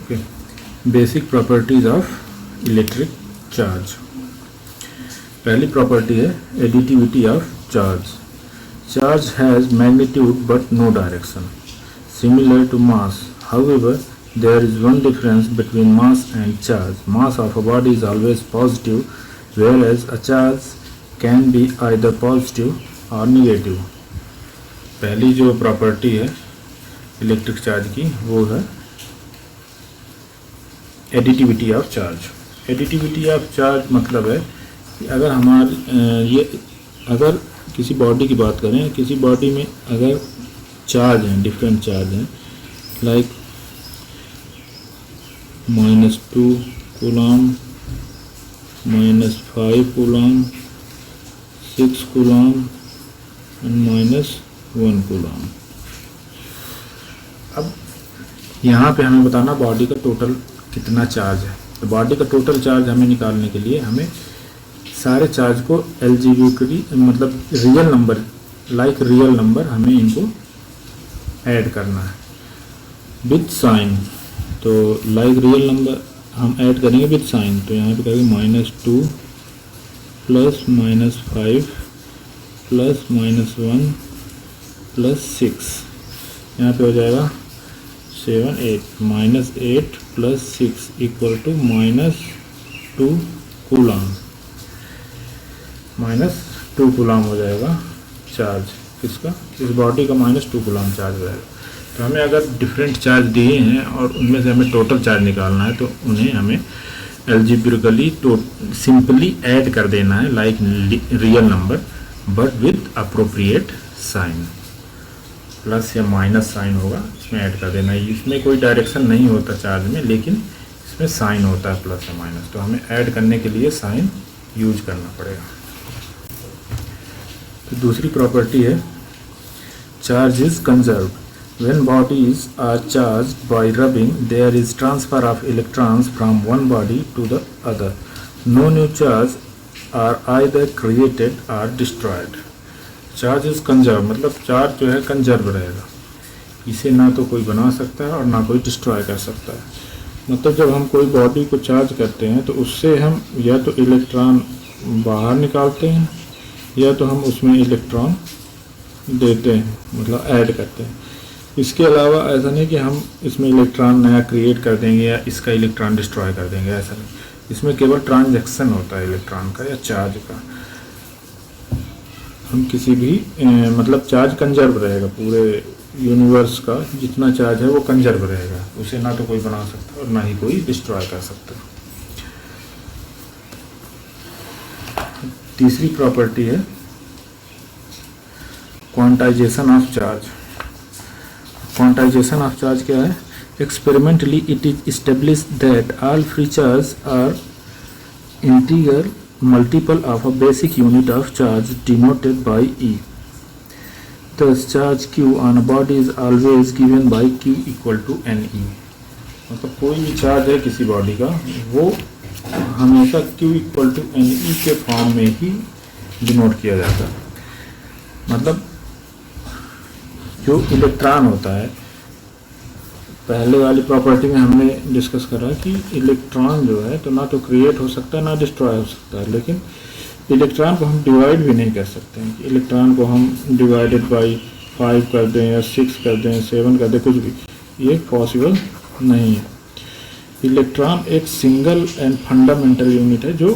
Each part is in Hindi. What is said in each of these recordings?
Okay, basic properties of electric charge. पहली प्रॉपर्टी है additivity of charge. Charge has magnitude but no direction, similar to mass. However, there is one difference between mass and charge. Mass of a body is always positive, whereas a charge can be either positive or negative. पहली जो प्रॉपर्टी है इलेक्ट्रिक चार्ज की वो है additivity of charge. Additivity of charge मतलब है कि अगर अगर किसी बॉडी की बात करें, किसी बॉडी में अगर चार्ज हैं, डिफरेंट चार्ज हैं, like -2 coulomb, -5 coulomb, 6 coulomb and -1 coulomb. अब यहाँ पे हमें बताना बॉडी का टोटल कितना चार्ज है। तो बॉडी का टोटल चार्ज हमें निकालने के लिए हमें सारे चार्ज को एलजीब्रा मतलब real number, like real number, हमें इनको ऐड करना है विथ साइन। तो लाइक रियल नंबर हम ऐड करेंगे विथ साइन। तो यहाँ पे करेंगे -2 प्लस -5 प्लस -1 प्लस 6, यहाँ पे हो जाएगा 7 8 -8 plus 6 equal to -2 coulomb. -2 coulomb हो जाएगा चार्ज किसका, इस बॉडी का -2 कूलम चार्ज हो जाएगा। तो हमें अगर डिफरेंट चार्ज दिए हैं और उनमें से हमें टोटल चार्ज निकालना है तो उन्हें हमें एल्जेब्रिकली सिंपली ऐड कर देना है like real number but with appropriate sign. Plus या माइनस साइन होगा, इसमें ऐड कर देना है। इसमें कोई डायरेक्शन नहीं होता चार्ज में, लेकिन इसमें साइन होता है प्लस या माइनस। तो हमें ऐड करने के लिए साइन यूज करना पड़ेगा। तो दूसरी प्रॉपर्टी है charge is conserved. When bodies are charged by rubbing, there is transfer of electrons from one body to the other. No new charge are either created or destroyed. Charge is conserved मतलब चार्ज जो है कंजर्व रहेगा, इसे ना तो कोई बना सकता है और ना कोई डिस्ट्रॉय कर सकता है। मतलब जब हम कोई बॉडी को चार्ज करते हैं तो उससे हम या तो इलेक्ट्रॉन बाहर निकालते हैं या तो हम उसमें इलेक्ट्रॉन देते हैं, मतलब ऐड करते हैं। इसके अलावा ऐसा नहीं कि हम इसमें इलेक्ट्रॉन नया क्रिएट कर देंगे या इसका इलेक्ट्रॉन डिस्ट्रॉय कर देंगे, ऐसा नहीं। इसमें केवल ट्रांजैक्शन होता है इलेक्ट्रॉन का या चार्ज का। हम किसी भी मतलब चार्ज कंजर्व रहेगा, पूरे यूनिवर्स का जितना चार्ज है वो कंजर्व रहेगा, उसे ना तो कोई बना सकता और ना ही कोई डिस्ट्रॉय कर सकता। तीसरी प्रॉपर्टी है quantization of charge. Quantization of charge क्या है? Experimentally it is established that all free charge are integral multiple of a basic unit of charge denoted by E. Thus charge Q on a body is always given by Q equal to NE. मतलब कोई भी चार्ज है किसी बॉडी का वो हमेशा Q इक्वल टू NE के फॉर्म में ही डिनोट किया जाता है। मतलब जो इलेक्ट्रॉन होता है, पहले वाली प्रॉपर्टी में हमने डिस्कस करा कि इलेक्ट्रॉन जो है तो ना तो क्रिएट हो सकता है ना डिस्ट्रॉय हो सकता है, लेकिन इलेक्ट्रॉन को हम डिवाइड भी नहीं कर सकते हैं कि इलेक्ट्रॉन को हम डिवाइडेड बाई 5 कर दें या 6 कर दें, 7 कर दें, कुछ भी, ये पॉसिबल नहीं है। इलेक्ट्रॉन एक सिंगल एंड फंडामेंटल यूनिट है जो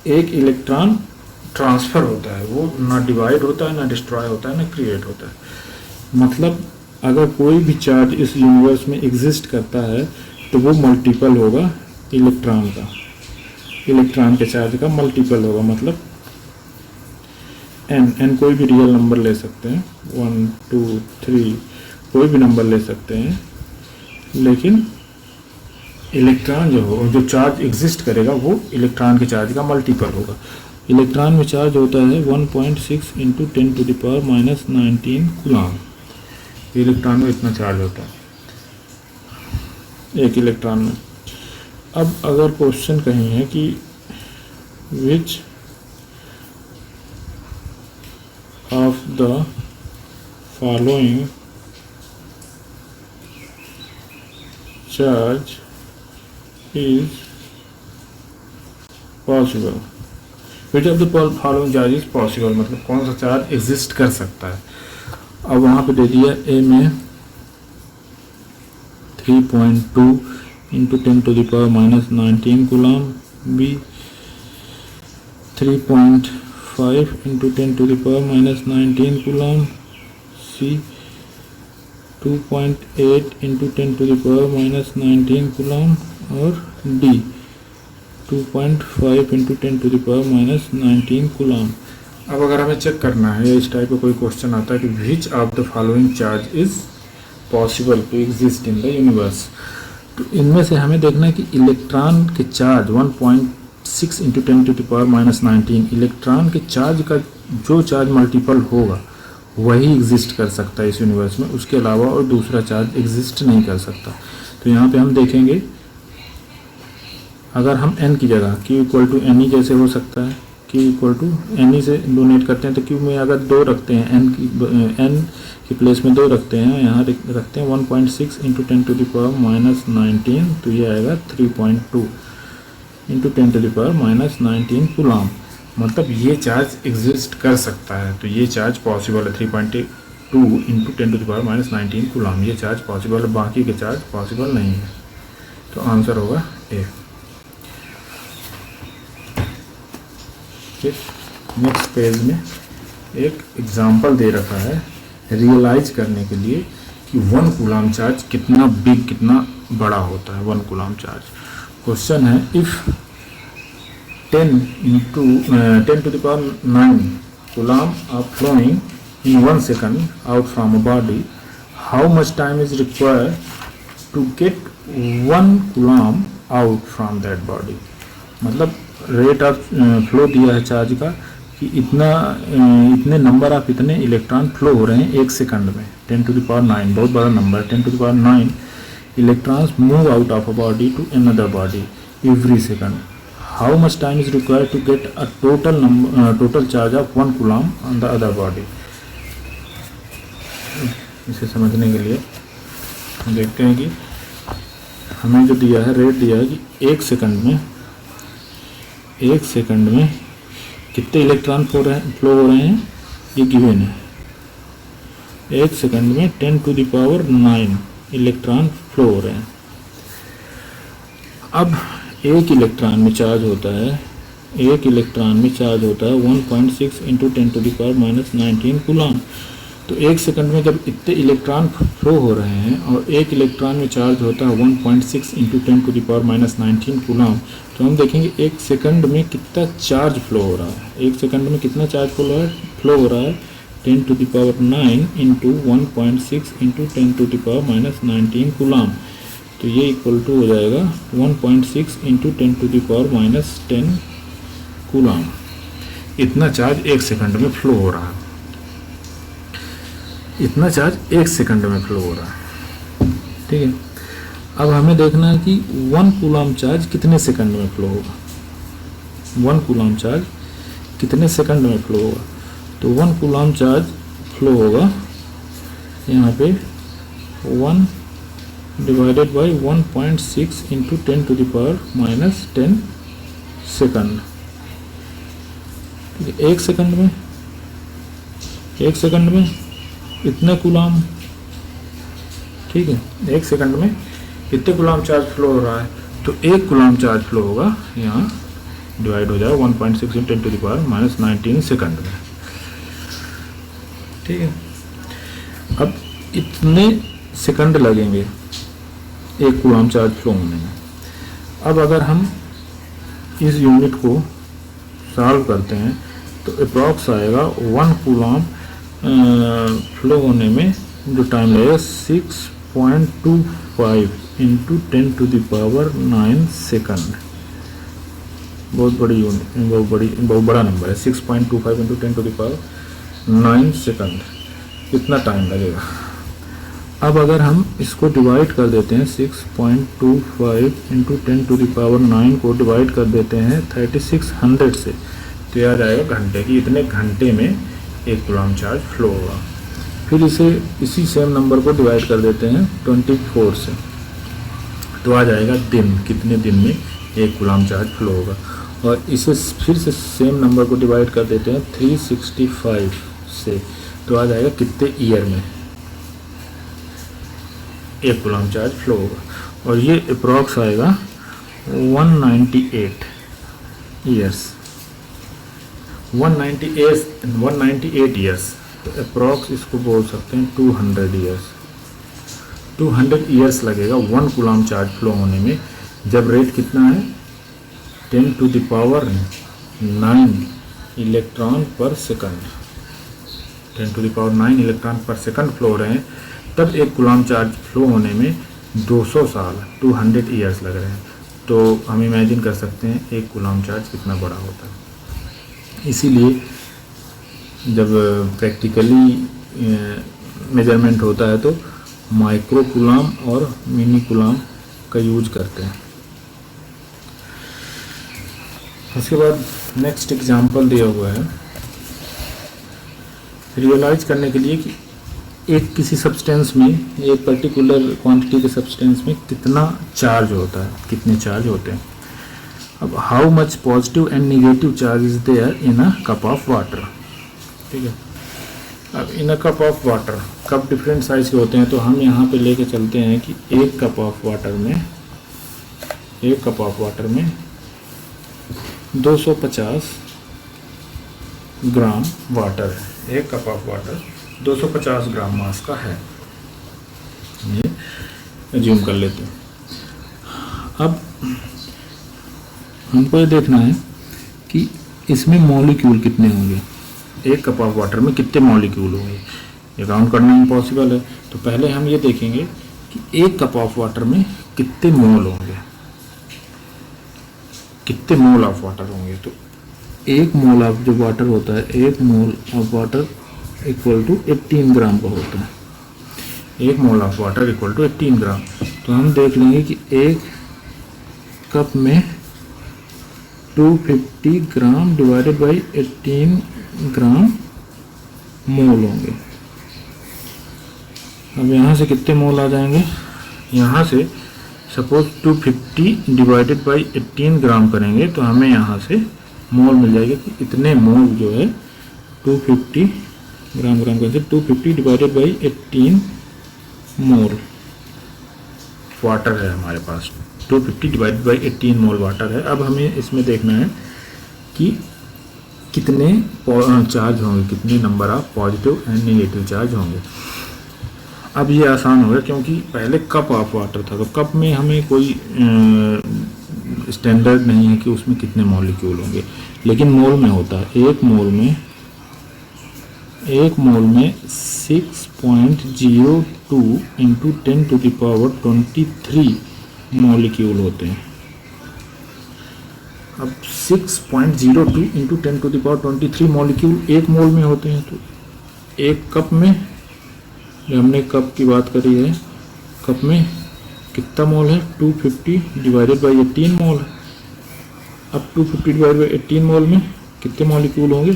एक इलेक्ट्रॉन ट्रांसफ़र होता है, वो ना डिवाइड होता है ना डिस्ट्रॉय होता है ना क्रिएट होता है। मतलब अगर कोई भी चार्ज इस यूनिवर्स में एग्जिस्ट करता है तो वो मल्टीपल होगा इलेक्ट्रॉन का, इलेक्ट्रॉन के चार्ज का मल्टीपल होगा। मतलब n कोई भी रियल नंबर ले सकते हैं, 1 2 3 कोई भी नंबर ले सकते हैं, लेकिन इलेक्ट्रॉन जो चार्ज एग्जिस्ट करेगा वो इलेक्ट्रॉन के चार्ज का मल्टीपल होगा। इलेक्ट्रॉन में चार्ज होता है 1.6 × 10⁻⁻19 कूलम। इलेक्ट्रॉन में इतना चार्ज होता है एक इलेक्ट्रॉन में। अब अगर क्वेश्चन कहीं है कि which of the following charge is possible, which of the following charge is possible, मतलब कौन सा चार्ज एग्जिस्ट कर सकता है। अब वहाँ पे दे दिया ए में 3.2 into 10⁻⁻19 coulomb, B 3.5 into 10⁻⁻19 coulomb, C 2.8 into 10⁻⁻19 coulomb और डी 2.5 इंटू 10⁻⁻19 कूलम। अब अगर हमें चेक करना है, इस टाइप का कोई क्वेश्चन आता है कि which of the following charge is possible to exist in the universe, तो इनमें से हमें देखना है कि इलेक्ट्रॉन के चार्ज 1.6 इंटू 10⁻⁻19, इलेक्ट्रॉन के चार्ज का जो चार्ज मल्टीपल होगा वही एग्जिस्ट कर सकता है इस यूनिवर्स में, उसके अलावा और दूसरा चार्ज एग्जिस्ट नहीं कर सकता। तो यहाँ पे हम देखेंगे, अगर हम n की जगह q इक्वल टू एन जैसे हो सकता है, q इक्वल टू एन से डोनेट करते हैं, तो q में अगर 2 रखते हैं, n की प्लेस में 2 रखते हैं, यहाँ रखते हैं 1.6 इंटू 10⁻⁻19, तो ये आएगा 3.2 इंटू 10⁻⁻19 कूलम, मतलब ये चार्ज एग्जिस्ट कर सकता है, तो ये चार्ज पॉसिबल है। 3.2 इंटू 10⁻⁻19 कूलम, ये चार्ज पॉसिबल है, बाकी के चार्ज पॉसिबल नहीं है, तो आंसर होगा ए। नेक्स्ट पेज में एक एग्जाम्पल दे रखा है रियलाइज करने के लिए कि 1 कूलम चार्ज कितना बिग, कितना बड़ा होता है 1 कूलम चार्ज। क्वेश्चन है, if 10⁻9 coulomb are flowing in 1 second out from a body, how much time is required to get 1 coulomb out from that body, मतलब रेट ऑफ फ्लो दिया है चार्ज का कि इतने नंबर ऑफ इतने इलेक्ट्रॉन फ्लो हो रहे हैं 1 सेकंड में। 10⁹, बहुत बड़ा नंबर है। 10⁹ electrons move out of a body to another body every second, how much time is required to get a total charge of 1 coulomb on the other body. इसे समझने के लिए देखते हैं कि हमें जो दिया है, रेट दिया है कि 1 सेकंड में कितने इलेक्ट्रॉन फ्लो हो रहे हैं, ये गिवन है। 1 सेकंड में 10⁹ इलेक्ट्रॉन फ्लो हो रहे हैं। अब एक इलेक्ट्रॉन में चार्ज होता है 1.6 इंटू 10⁻⁻19 कूलम। तो 1 सेकंड में जब इतने इलेक्ट्रॉन फ्लो हो रहे हैं और एक इलेक्ट्रॉन में चार्ज होता है 1.6 इंटू 10⁻⁹ कूलम, तो हम देखेंगे 1 सेकंड में कितना चार्ज फ्लो हो रहा है। 1 सेकंड में कितना चार्ज फ्लो हो रहा है 10⁹ इंटू 1.6 इंटू 10⁻⁻19 कूलम, तो ये इक्वल टू हो जाएगा 1.6 इंटू 10⁻⁻10 कूलम। इतना चार्ज 1 सेकंड में फ्लो हो रहा है, इतना चार्ज 1 सेकंड में फ्लो हो रहा है। ठीक है, अब हमें देखना है कि 1 कूलम चार्ज कितने सेकंड में फ्लो होगा। 1 कूलम चार्ज कितने सेकंड में फ्लो होगा, तो 1 कूलम चार्ज फ्लो होगा यहाँ पे 1 डिवाइडेड बाई 1.6 इंटू 10⁻⁻10 सेकंड। ठीक है, 1 सेकंड में इतने कूलम, ठीक है, 1 सेकंड में कितने कूलम चार्ज फ्लो हो रहा है, तो 1 कूलम चार्ज फ्लो होगा यहाँ डिवाइड हो जाएगा 1.6 इंटू 10⁻⁻19 सेकंड में। ठीक है, अब इतने सेकंड लगेंगे 1 कूलम चार्ज फ्लो होने में। अब अगर हम इस यूनिट को सॉल्व करते हैं तो अप्रॉक्स आएगा 1 कूलम फ्लो होने में जो टाइम लगेगा 6.25 इंटू 10⁻9 सेकंड। बहुत बड़ा नंबर है। 6.25 इंटू 10⁻9 सेकंड, इतना टाइम लगेगा। अब अगर हम इसको डिवाइड कर देते हैं 6.25 इंटू 10⁻9 को डिवाइड कर देते हैं 3600 से, तो यह आ जाएगा घंटे की, इतने घंटे में 1 कूलम चार्ज फ्लो होगा। फिर इसी सेम नंबर को डिवाइड कर देते हैं 24 से, तो आ जाएगा दिन, कितने दिन में 1 कूलम्ब चार्ज फ्लो होगा। और इसे फिर से सेम नंबर को डिवाइड कर देते हैं 365 से, तो आ जाएगा कितने ईयर में 1 कूलम्ब चार्ज फ्लो होगा। और ये अप्रॉक्स आएगा 198 ईयर्स, 198 ईयर्स, तो अप्रॉक्स इसको बोल सकते हैं 200 ईयर्स। 200 ईयर्स लगेगा 1 कूलम्ब चार्ज फ्लो होने में, जब रेट कितना है 10⁹ इलेक्ट्रॉन पर सेकंड, 10⁹ इलेक्ट्रॉन पर सेकंड फ्लो हो रहे हैं, तब 1 कूलम्ब चार्ज फ्लो होने में 200 साल 200 ईयर्स लग रहे हैं। तो हम इमेजिन कर सकते हैं 1 कूलम्ब चार्ज कितना बड़ा होता है। इसीलिए जब प्रैक्टिकली मेजरमेंट होता है तो माइक्रो कूलम्ब और मिनी कूलम्ब का यूज करते हैं। उसके बाद नेक्स्ट एग्जांपल दिया हुआ है रियलाइज करने के लिए कि एक किसी सब्सटेंस में, एक पर्टिकुलर क्वांटिटी के सब्सटेंस में कितना चार्ज होता है, कितने चार्ज होते हैं। अब how much positive and negative charge is there in a cup of water, ठीक है। अब in a cup of water, cup different size के होते हैं, तो हम यहाँ पे लेके चलते हैं कि एक कप ऑफ वाटर में 250 ग्राम वाटर है। एक कप ऑफ वाटर 250 ग्राम मास का है, ये अज्यूम कर लेते हैं। अब हमको ये देखना है कि इसमें मॉलिक्यूल कितने होंगे, एक कप ऑफ वाटर में कितने मॉलिक्यूल होंगे, ये काउंट करना इम्पॉसिबल है। तो पहले हम ये देखेंगे कि एक कप ऑफ वाटर में कितने मोल होंगे, कितने मोल ऑफ वाटर होंगे। तो एक मोल ऑफ जो वाटर होता है, एक mole of water equal to 18 gram का होता है। एक mole of water equal to 18 gram. तो हम देख लेंगे कि एक कप में 250 ग्राम डिवाइडेड बाई 18 ग्राम मोल होंगे। अब यहाँ से कितने मोल आ जाएंगे, यहाँ से सपोज 250 डिवाइडेड बाई 18 ग्राम करेंगे तो हमें यहाँ से मोल मिल जाएगा कि इतने मोल जो है 250 ग्राम कैसे 250 डिवाइडेड बाई 18 मोल वाटर है हमारे पास। 250 डिवाइडेड बाई 18 मोल वाटर है। अब हमें इसमें देखना है कि कितने चार्ज होंगे, कितने number of positive and negative charge होंगे। अब ये आसान हो गया क्योंकि पहले कप ऑफ वाटर था, तो कप में हमें कोई स्टैंडर्ड नहीं है कि उसमें कितने मॉलिक्यूल होंगे, लेकिन मोल में होता है। एक मोल में 6.02 इंटू 10⁻23 मॉलिक्यूल होते हैं। अब 6.02 इंटू 10⁻23 मॉलिक्यूल एक मोल में होते हैं। तो एक कप में, जो हमने कप की बात करी है, कप में कितना मोल है 250 डिवाइडेड बाई 18 मोल है। अब 250 डिवाइडेड बाई 18 मोल में कितने मॉलिक्यूल होंगे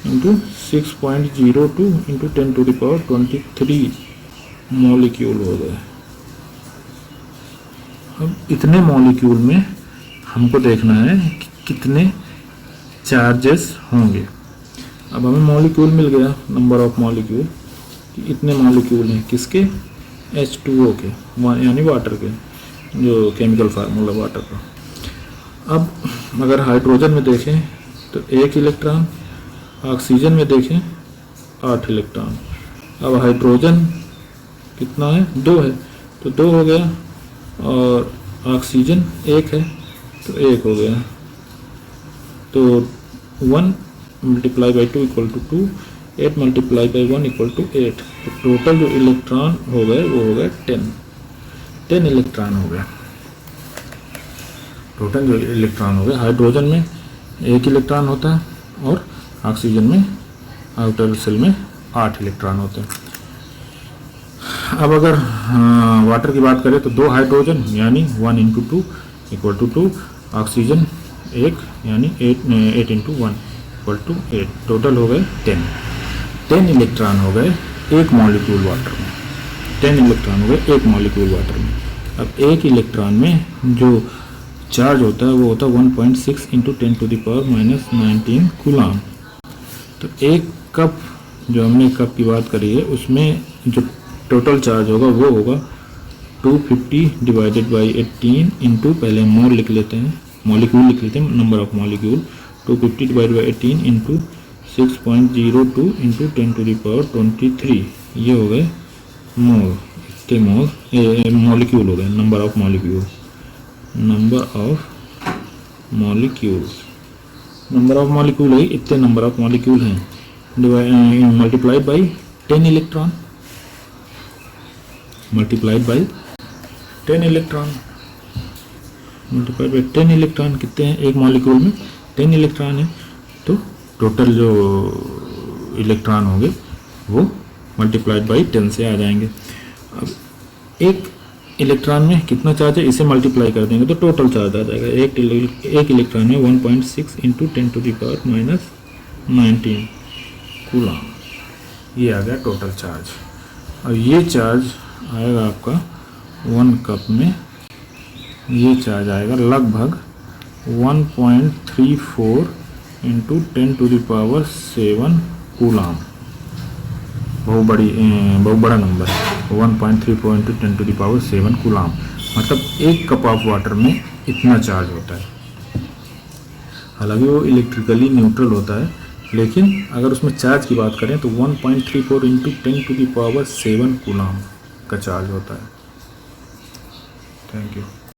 इंटू 6.02 इंटू 10⁻23 मॉलिक्यूल हो गए। अब इतने मॉलिक्यूल में हमको देखना है कि कितने चार्जेस होंगे। अब हमें मॉलिक्यूल मिल गया, नंबर ऑफ मॉलिक्यूल, कि इतने मॉलिक्यूल हैं किसके, H2O के, यानी वाटर के, जो केमिकल फार्मूला वाटर का। अब अगर हाइड्रोजन में देखें तो 1 इलेक्ट्रॉन, ऑक्सीजन में देखें 8 इलेक्ट्रॉन। अब हाइड्रोजन कितना है, 2 है, तो 2 हो गया, और ऑक्सीजन 1 है तो 1 हो गया। तो 1 multiply by 2 equal to 2, 8 multiply by 1 equal to 8। तो टोटल जो इलेक्ट्रॉन हो गए वो हो गए 10 इलेक्ट्रॉन हो गए। टोटल जो इलेक्ट्रॉन हो गए, हाइड्रोजन में 1 इलेक्ट्रॉन होता है और ऑक्सीजन में, आउटर शेल में 8 इलेक्ट्रॉन होते हैं। अब अगर वाटर की बात करें तो 2 हाइड्रोजन यानी 1 इंटू 2 इक्वल टू 2, ऑक्सीजन 1 यानी 8 इंटू 1 इक्वल टू 8। टोटल हो गए 10 इलेक्ट्रॉन हो गए एक मॉलिक्यूल वाटर में। 10 इलेक्ट्रॉन हो गए एक मॉलिक्यूल वाटर में। अब एक इलेक्ट्रॉन में जो चार्ज होता है वो होता है 1.6 इंटू 10⁻⁻19 कूलाम। तो एक कप, जो हमने कप की बात करी है, उसमें जो टोटल चार्ज होगा वो होगा 250 डिवाइडेड बाई 18 इंटू, पहले मोल लिख लेते हैं, मॉलिक्यूल लिख लेते हैं, number of molecule, 250 divided by 18 into 6.02 into 10⁻23, ये हो गए मोल, इतने मोल मॉलिक्यूल हो गए, number of molecule, number of molecule है, इतने नंबर ऑफ मॉलिक्यूल हैं, multiplied by 10 electron, multiplied by 10 electron, multiplied by 10 electron कितने हैं एक मॉलिक्यूल में? 10 इलेक्ट्रॉन है, तो टोटल जो इलेक्ट्रॉन होंगे वो मल्टीप्लाइड बाई 10 से आ जाएंगे। अब एक इलेक्ट्रॉन में कितना चार्ज है इसे मल्टीप्लाई कर देंगे तो टोटल चार्ज आ जाएगा। एक इलेक्ट्रॉन में 1.6 इंटू 10⁻⁻19 कूलम, ये आ गया टोटल चार्ज। और ये चार्ज आएगा आपका 1 कप में, ये चार्ज आएगा लगभग 1.34 इंटू 10⁻7 कूलम, बहुत बड़ा नंबर है, 1.34 इंटू 10⁻7 कूलम, मतलब एक कप ऑफ वाटर में इतना चार्ज होता है। हालांकि वो इलेक्ट्रिकली न्यूट्रल होता है, लेकिन अगर उसमें चार्ज की बात करें तो 1.34 इंटू 10⁻7 कूलम का चार्ज होता है। Thank you.